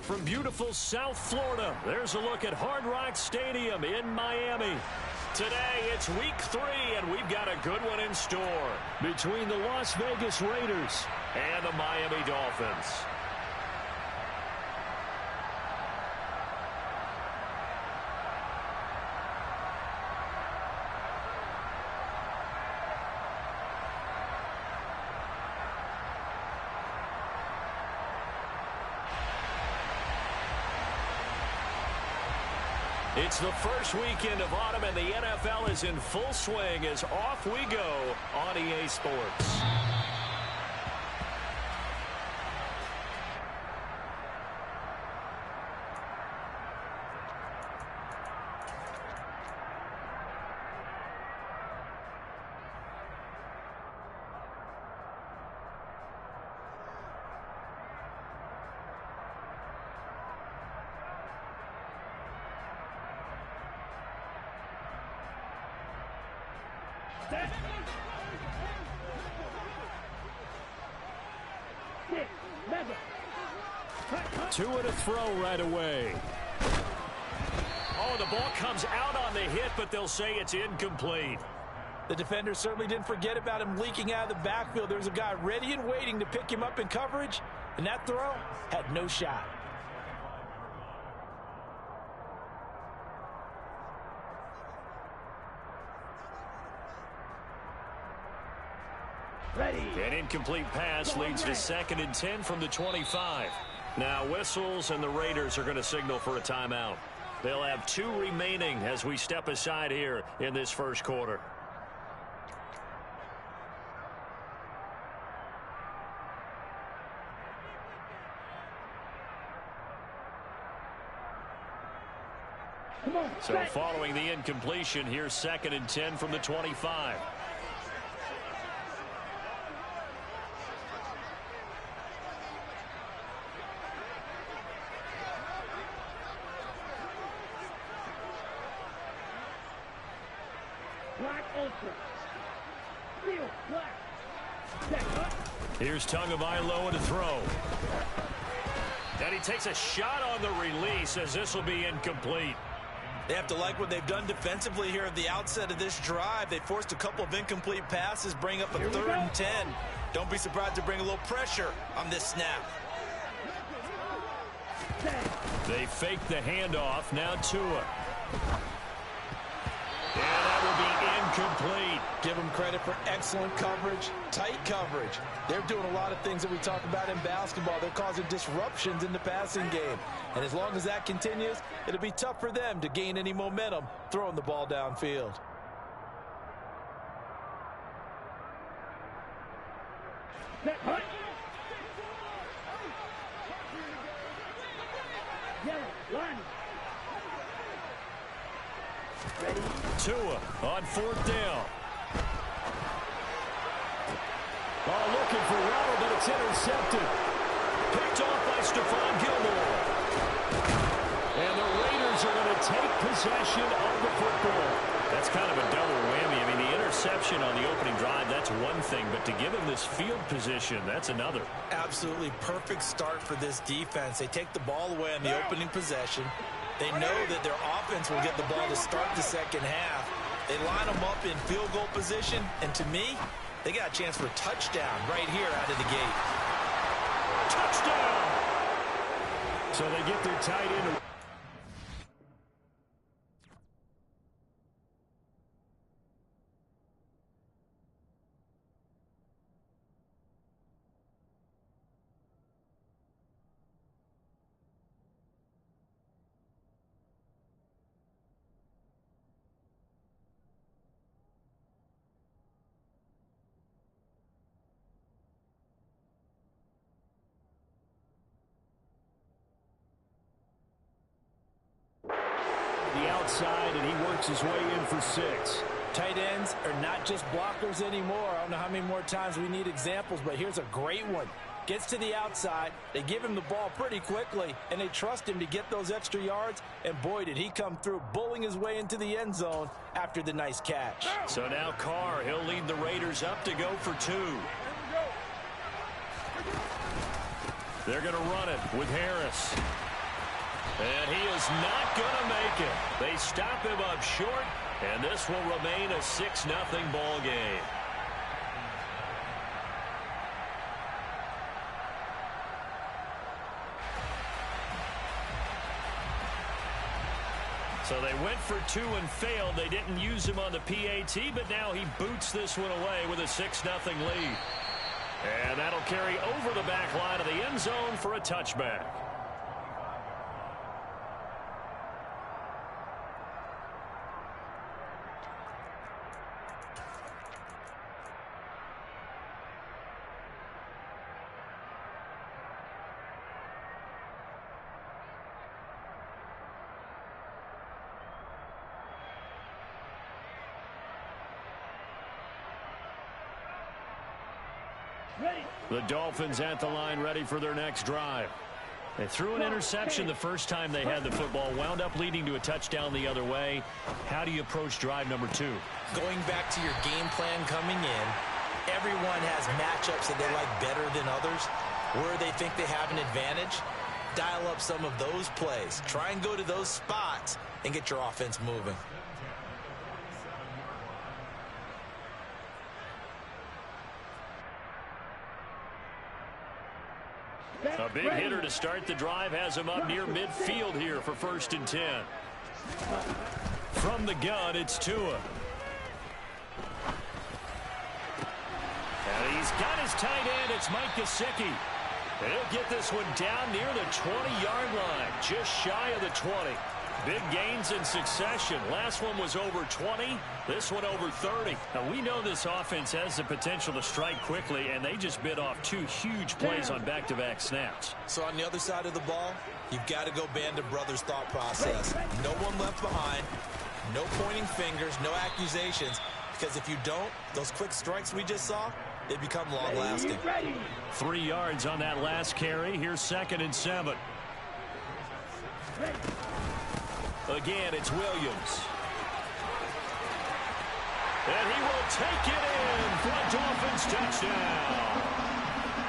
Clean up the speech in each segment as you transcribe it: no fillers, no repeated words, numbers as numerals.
from beautiful South Florida, there's a look at Hard Rock Stadium in Miami. Today, it's week 3, and we've got a good one in store between the Las Vegas Raiders and the Miami Dolphins. It's the first weekend of autumn, and the NFL is in full swing as off we go on EA Sports. Two and a throw right away. Oh, the ball comes out on the hit, but they'll say it's incomplete. The defender certainly didn't forget about him leaking out of the backfield. There's a guy ready and waiting to pick him up in coverage, and that throw had no shot. An incomplete pass leads to 2nd and 10 from the 25. Now whistles, and the Raiders are going to signal for a timeout. They'll have 2 remaining as we step aside here in this first quarter. So following the incompletion, here's 2nd and 10 from the 25. Here's Tagovailoa to throw. And he takes a shot on the release as this will be incomplete. They have to like what they've done defensively here at the outset of this drive. They forced a couple of incomplete passes, bring up a 3rd and 10. Don't be surprised to bring a little pressure on this snap. They fake the handoff. Now Tua. And that will be incomplete. Give them credit for excellent coverage, tight coverage. They're doing a lot of things that we talk about in basketball. They're causing disruptions in the passing game. And as long as that continues, it'll be tough for them to gain any momentum throwing the ball downfield. Tua on 4th down. Oh, looking for Waddle, but it's intercepted. Picked off by Stephon Gilmore. And the Raiders are going to take possession of the football. That's kind of a double whammy. I mean, the interception on the opening drive, that's one thing. But to give him this field position, that's another. Absolutely perfect start for this defense. They take the ball away on the opening possession. They know that their offense will get the ball to start the second half. They line them up in field goal position, and to me, they got a chance for a touchdown right here out of the gate. Touchdown! So they get their tight end. Outside, and he works his way in for 6. Tight ends are not just blockers anymore. I don't know how many more times we need examples, but here's a great one. Gets to the outside, they give him the ball pretty quickly, and they trust him to get those extra yards, and boy, did he come through, bullying his way into the end zone after the nice catch. So now Carr, he'll lead the Raiders up to go for 2. They're going to run it with Harris. And he is not going to make it. They stop him up short, and this will remain a 6-0 ball game. So they went for 2 and failed. They didn't use him on the PAT, but now he boots this one away with a 6-0 lead. And that'll carry over the back line of the end zone for a touchback. The Dolphins at the line, ready for their next drive. They threw an interception the first time they had the football, wound up leading to a touchdown the other way. How do you approach drive number 2? Going back to your game plan coming in, everyone has matchups that they like better than others. Where they think they have an advantage, dial up some of those plays. Try and go to those spots and get your offense moving. A big hitter to start the drive has him up near midfield here for 1st and 10. From the gun, it's Tua. And he's got his tight end. It's Mike Gesicki. And he'll get this one down near the 20-yard line, just shy of the 20. Big gains in succession. Last one was over 20. This one over 30. Now, we know this offense has the potential to strike quickly, and they just bit off 2 huge plays on back-to-back snaps. So on the other side of the ball, you've got to go Band of Brothers thought process. No one left behind. No pointing fingers. No accusations. Because if you don't, those quick strikes we just saw, they become long-lasting. 3 yards on that last carry. Here's 2nd and 7. Again, it's Williams. And he will take it in for a Dolphins touchdown.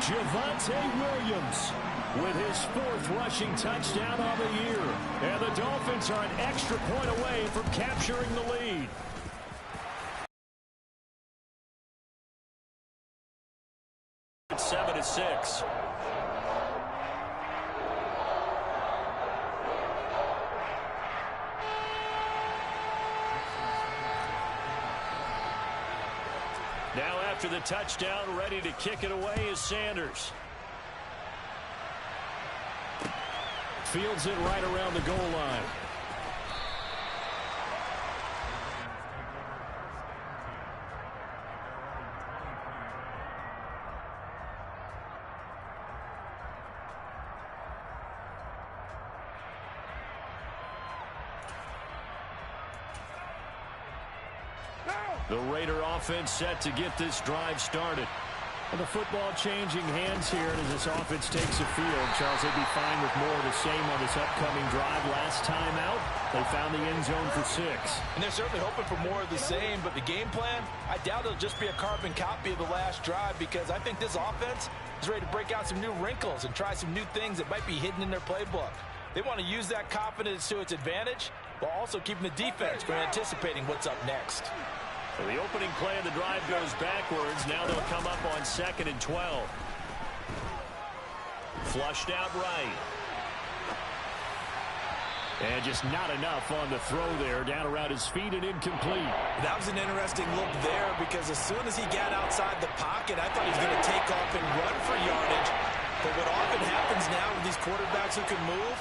Javonte Williams with his 4th rushing touchdown on the year. And the Dolphins are an extra point away from capturing the lead. It's 7-6. Now after the touchdown, ready to kick it away is Sanders. Fields it right around the goal line. The Raider offense set to get this drive started. And the football changing hands here as this offense takes the field. Charles, they'd be fine with more of the same on this upcoming drive. Last time out, they found the end zone for 6. And they're certainly hoping for more of the same, but the game plan, I doubt it'll just be a carbon copy of the last drive, because I think this offense is ready to break out some new wrinkles and try some new things that might be hidden in their playbook. They want to use that confidence to its advantage while also keeping the defense from anticipating what's up next. So the opening play of the drive goes backwards. Now they'll come up on 2nd and 12. Flushed out right. And just not enough on the throw there. Down around his feet and incomplete. That was an interesting look there, because as soon as he got outside the pocket, I thought he was going to take off and run for yardage. But what often happens now with these quarterbacks who can move,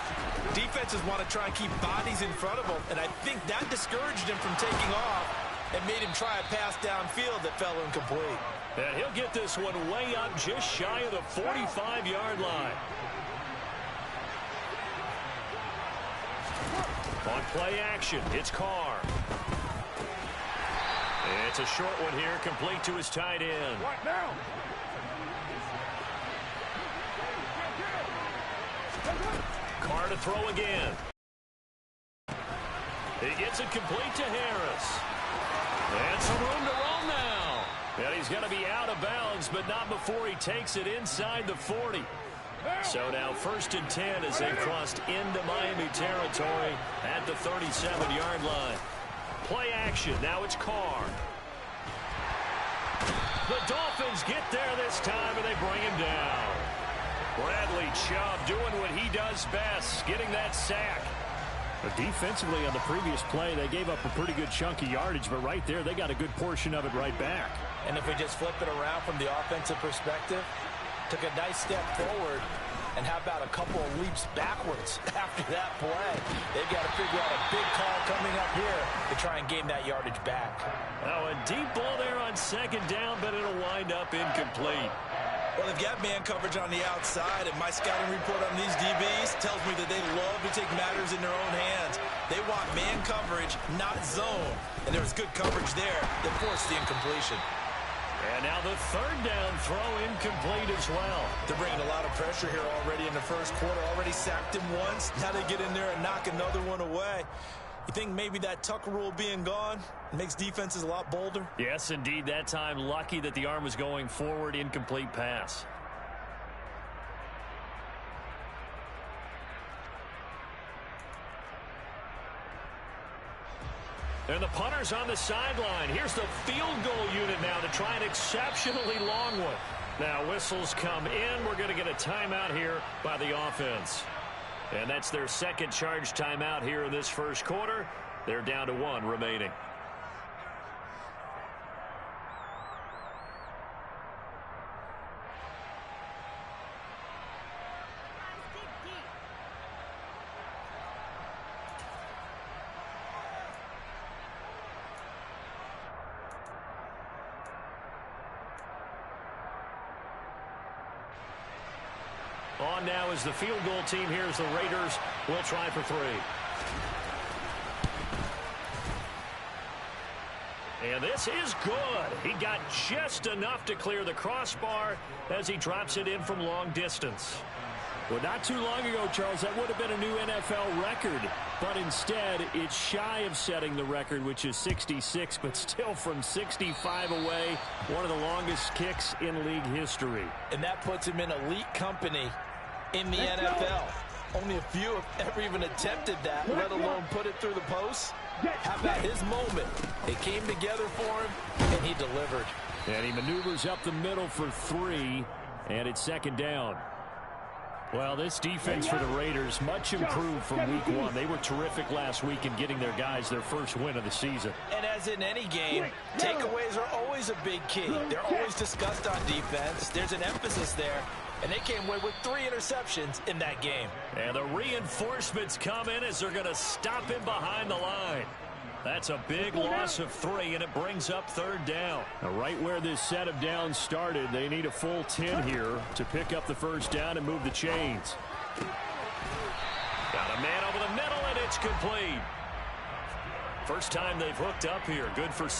defenses want to try and keep bodies in front of them. And I think that discouraged him from taking off and made him try a pass downfield that fell incomplete. And he'll get this one way up just shy of the 45-yard line. On play action, it's Carr. It's a short one here, complete to his tight end. Right now. Carr to throw again. He gets it complete to Harris. And some room to roam now. And he's going to be out of bounds, but not before he takes it inside the 40. So now 1st and 10 as they've crossed into Miami territory at the 37-yard line. Play action. Now it's Carr. The Dolphins get there this time, and they bring him down. Bradley Chubb doing what he does best, getting that sack. But defensively on the previous play, they gave up a pretty good chunk of yardage, but right there, they got a good portion of it right back. And if we just flip it around from the offensive perspective, took a nice step forward, and how about a couple of leaps backwards after that play? They've got to figure out a big call coming up here to try and gain that yardage back. Now a deep ball there on 2nd down, but it'll wind up incomplete. Well, they've got man coverage on the outside, and my scouting report on these DBs tells me that they love to take matters in their own hands. They want man coverage, not zone. And there was good coverage there that forced the incompletion. And now the 3rd down throw incomplete as well. They're bringing a lot of pressure here already in the first quarter. Already sacked him once. Now they get in there and knock another one away. You think maybe that Tucker rule being gone makes defenses a lot bolder? Yes, indeed. That time, lucky that the arm was going forward. Incomplete pass. And the punter's on the sideline. Here's the field goal unit now to try an exceptionally long one. Now whistles come in. We're going to get a timeout here by the offense. And that's their 2nd charge timeout here in this first quarter. They're down to 1 remaining. On now is the field goal team. Here's the Raiders. Will try for 3. And this is good. He got just enough to clear the crossbar as he drops it in from long distance. Well, not too long ago, Charles, that would have been a new NFL record. But instead, it's shy of setting the record, which is 66, but still from 65 away, one of the longest kicks in league history. And that puts him in elite company in the NFL. Only a few have ever even attempted that, let alone put it through the post. How about his moment? It came together for him, and he delivered. And he maneuvers up the middle for 3, and it's 2nd down. Well, this defense for the Raiders, much improved from week 1. They were terrific last week in getting their guys their first win of the season. And as in any game, takeaways are always a big key. They're always discussed on defense. There's an emphasis there. And they came away with 3 interceptions in that game. And the reinforcements come in as they're going to stop him behind the line. That's a big loss of 3, and it brings up 3rd down. Now, right where this set of downs started, they need a full 10 here to pick up the 1st down and move the chains. Got a man over the middle, and it's complete. First time they've hooked up here. Good for 6.